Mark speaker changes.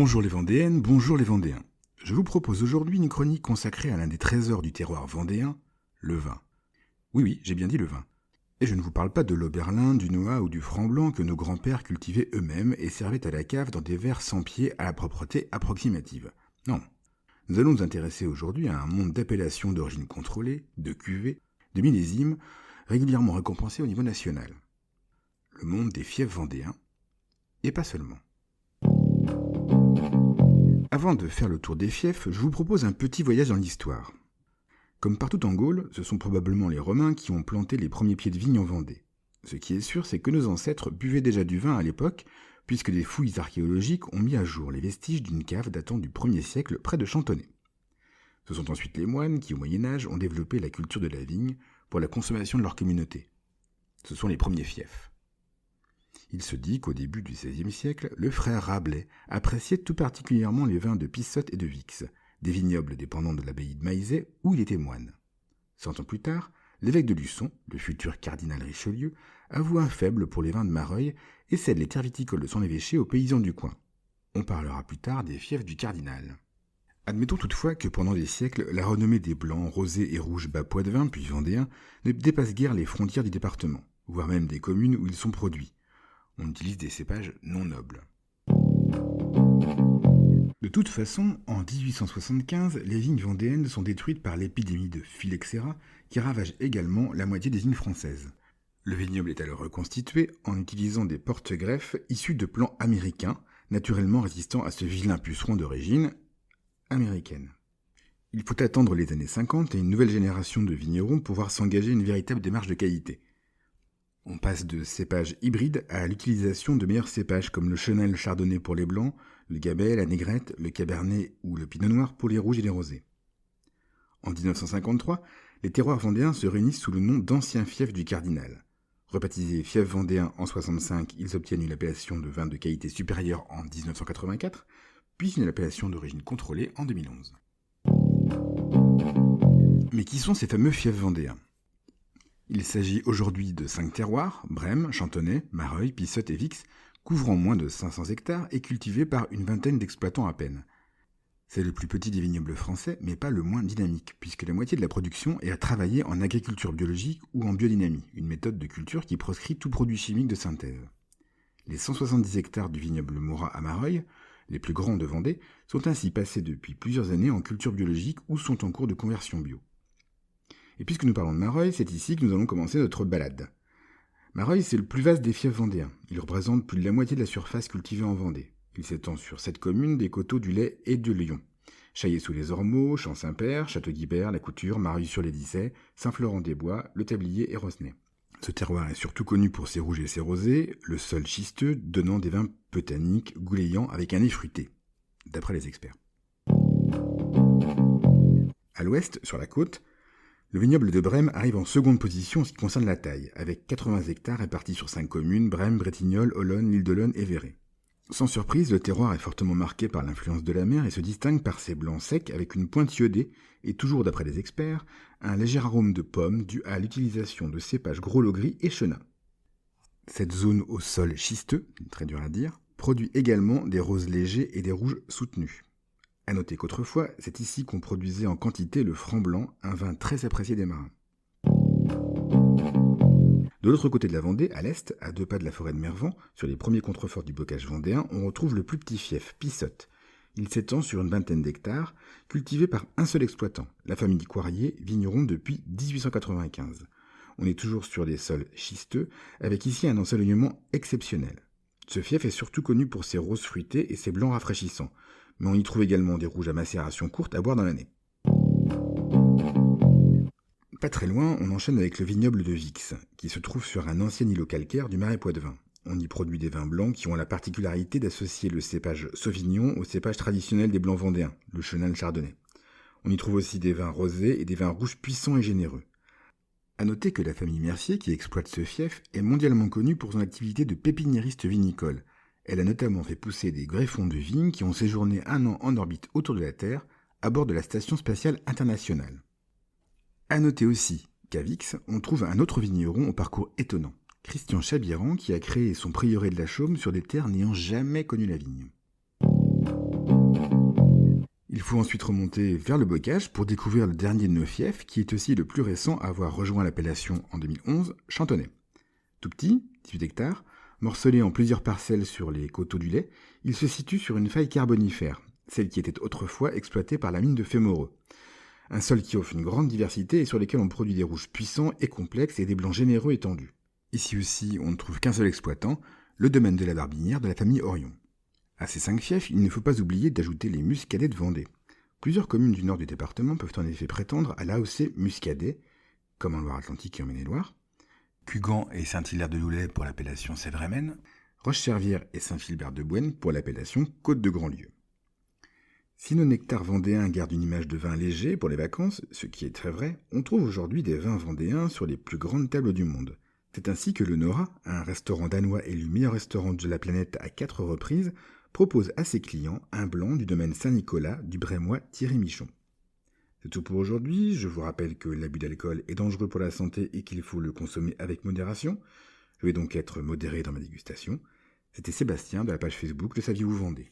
Speaker 1: Bonjour les Vendéennes, bonjour les Vendéens. Je vous propose aujourd'hui une chronique consacrée à l'un des trésors du terroir vendéen, le vin. Oui, j'ai bien dit le vin. Et je ne vous parle pas de l'Oberlin, du Noah ou du Franc-Blanc que nos grands-pères cultivaient eux-mêmes et servaient à la cave dans des verres sans pied à la propreté approximative. Non. Nous allons nous intéresser aujourd'hui à un monde d'appellations d'origine contrôlée, de cuvées, de millésimes, régulièrement récompensés au niveau national. Le monde des fiefs vendéens, et pas seulement. Avant de faire le tour des fiefs, je vous propose un petit voyage dans l'histoire. Comme partout en Gaule, ce sont probablement les Romains qui ont planté les premiers pieds de vigne en Vendée. Ce qui est sûr, c'est que nos ancêtres buvaient déjà du vin à l'époque, puisque des fouilles archéologiques ont mis à jour les vestiges d'une cave datant du 1er siècle près de Chantonnay. Ce sont ensuite les moines qui, au Moyen-Âge, ont développé la culture de la vigne pour la consommation de leur communauté. Ce sont les premiers fiefs. Il se dit qu'au début du XVIe siècle, le frère Rabelais appréciait tout particulièrement les vins de Pissotte et de Vix, des vignobles dépendant de l'abbaye de Maillezais où il était moine. 100 ans plus tard, l'évêque de Luçon, le futur cardinal Richelieu, avoue un faible pour les vins de Mareuil et cède les terres viticoles de son évêché aux paysans du coin. On parlera plus tard des fiefs du cardinal. Admettons toutefois que pendant des siècles, la renommée des blancs, rosés et rouges bas poitevins, puis vendéens, ne dépasse guère les frontières du département, voire même des communes où ils sont produits. On utilise des cépages non nobles. De toute façon, en 1875, les vignes vendéennes sont détruites par l'épidémie de phylloxéra qui ravage également la moitié des vignes françaises. Le vignoble est alors reconstitué en utilisant des porte-greffes issus de plants américains, naturellement résistants à ce vilain puceron d'origine américaine. Il faut attendre les années 50 et une nouvelle génération de vignerons pour pouvoir s'engager une véritable démarche de qualité. On passe de cépages hybrides à l'utilisation de meilleurs cépages comme le Chenin et le Chardonnay pour les blancs, le Gabet, la Négrette, le Cabernet ou le Pinot Noir pour les rouges et les rosés. En 1953, les terroirs vendéens se réunissent sous le nom d'anciens fiefs du cardinal. Rebaptisés fiefs vendéens en 1965, ils obtiennent une appellation de vin de qualité supérieure en 1984, puis une appellation d'origine contrôlée en 2011. Mais qui sont ces fameux fiefs vendéens ? Il s'agit aujourd'hui de 5 terroirs, Brême, Chantonnay, Mareuil, Pissotte et Vix, couvrant moins de 500 hectares et cultivés par une vingtaine d'exploitants à peine. C'est le plus petit des vignobles français, mais pas le moins dynamique, puisque la moitié de la production est à travailler en agriculture biologique ou en biodynamie, une méthode de culture qui proscrit tout produit chimique de synthèse. Les 170 hectares du vignoble Morat à Mareuil, les plus grands de Vendée, sont ainsi passés depuis plusieurs années en culture biologique ou sont en cours de conversion bio. Et puisque nous parlons de Mareuil, c'est ici que nous allons commencer notre balade. Mareuil, c'est le plus vaste des fiefs vendéens. Il représente plus de la moitié de la surface cultivée en Vendée. Il s'étend sur 7 communes des coteaux du Lay et de Lyon. Chaillé-sous-les-Ormeaux, Champ-Saint-Père, Château-Guibert, La Couture, Mareuil-sur-les-Dissets, Saint-Florent-des-Bois, Le Tablier et Rosnay. Ce terroir est surtout connu pour ses rouges et ses rosés, le sol schisteux donnant des vins peu tanniques, goulayants avec un nez fruité, d'après les experts. À l'ouest, sur la côte, le vignoble de Brême arrive en seconde position en ce qui concerne la taille, avec 80 hectares répartis sur 5 communes, Brême, Bretignolles, Olonne, l'île d'Olonne et Véret. Sans surprise, le terroir est fortement marqué par l'influence de la mer et se distingue par ses blancs secs avec une pointe iodée et, toujours d'après les experts, un léger arôme de pomme dû à l'utilisation de cépages Gros-Logris et Chenin. Cette zone au sol schisteux, très dur à dire, produit également des roses légers et des rouges soutenus. A noter qu'autrefois, c'est ici qu'on produisait en quantité le Franc-Blanc, un vin très apprécié des marins. De l'autre côté de la Vendée, à l'est, à 2 pas de la forêt de Mervan, sur les premiers contreforts du bocage vendéen, on retrouve le plus petit fief, Pissotte. Il s'étend sur une vingtaine d'hectares, cultivé par un seul exploitant, la famille Coirier, vigneron depuis 1895. On est toujours sur des sols schisteux, avec ici un ensoleillement exceptionnel. Ce fief est surtout connu pour ses roses fruitées et ses blancs rafraîchissants, mais on y trouve également des rouges à macération courte à boire dans l'année. Pas très loin, on enchaîne avec le vignoble de Vix, qui se trouve sur un ancien îlot calcaire du Marais Poitevin. On y produit des vins blancs qui ont la particularité d'associer le cépage Sauvignon au cépage traditionnel des blancs vendéens, le Chenin et le Chardonnay. On y trouve aussi des vins rosés et des vins rouges puissants et généreux. A noter que la famille Mercier, qui exploite ce fief, est mondialement connue pour son activité de pépiniériste vinicole. Elle a notamment fait pousser des greffons de vignes qui ont séjourné 1 an en orbite autour de la Terre, à bord de la Station spatiale internationale. A noter aussi qu'à Vix, on trouve un autre vigneron au parcours étonnant, Christian Chabiran, qui a créé son prieuré de la Chaume sur des terres n'ayant jamais connu la vigne. Il faut ensuite remonter vers le bocage pour découvrir le dernier de nos fiefs, qui est aussi le plus récent à avoir rejoint l'appellation en 2011, Chantonnay. Tout petit, 18 hectares, morcelé en plusieurs parcelles sur les coteaux du Lay, il se situe sur une faille carbonifère, celle qui était autrefois exploitée par la mine de Fémoreux. Un sol qui offre une grande diversité et sur lequel on produit des rouges puissants et complexes et des blancs généreux étendus. Ici aussi, on ne trouve qu'un seul exploitant, le domaine de la Barbinière de la famille Orion. À ces 5 fiefs, il ne faut pas oublier d'ajouter les muscadets de Vendée. Plusieurs communes du nord du département peuvent en effet prétendre à l'AOC muscadet, comme en Loire-Atlantique et en Maine-et-Loire, Cugand et Saint-Hilaire-de-Loulay pour l'appellation Sèvres-et-Maine, Roche-Servière et Saint-Philbert-de-Bouenne pour l'appellation Côte de Grandlieu. Si nos nectars vendéens gardent une image de vin léger pour les vacances, ce qui est très vrai, on trouve aujourd'hui des vins vendéens sur les plus grandes tables du monde. C'est ainsi que le Nora, un restaurant danois élu meilleur restaurant de la planète à 4 reprises, propose à ses clients un blanc du domaine Saint-Nicolas du Brémois Thierry Michon. C'est tout pour aujourd'hui. Je vous rappelle que l'abus d'alcool est dangereux pour la santé et qu'il faut le consommer avec modération. Je vais donc être modéré dans ma dégustation. C'était Sébastien de la page Facebook Le Saviez-vous Vendée.